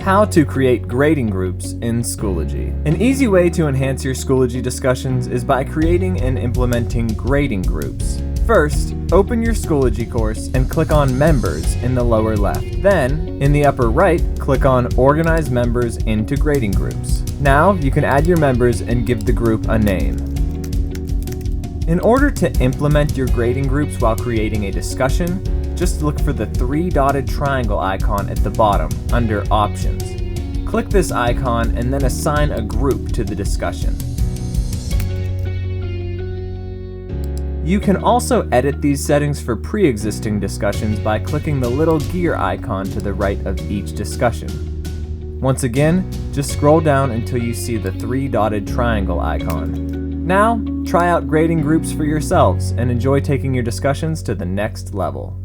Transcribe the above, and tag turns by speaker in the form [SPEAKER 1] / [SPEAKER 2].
[SPEAKER 1] How to create grading groups in Schoology. An easy way to enhance your Schoology discussions is by creating and implementing grading groups. First, open your Schoology course and click on Members in the lower left. Then, in the upper right, click on Organize Members into Grading Groups. Now, you can add your members and give the group a name. In order to implement your grading groups while creating a discussion, just look for the 3-dotted triangle icon at the bottom under Options. Click this icon and then assign a group to the discussion. You can also edit these settings for pre-existing discussions by clicking the little gear icon to the right of each discussion. Once again, just scroll down until you see the 3-dotted triangle icon. Now, try out grading groups for yourselves and enjoy taking your discussions to the next level.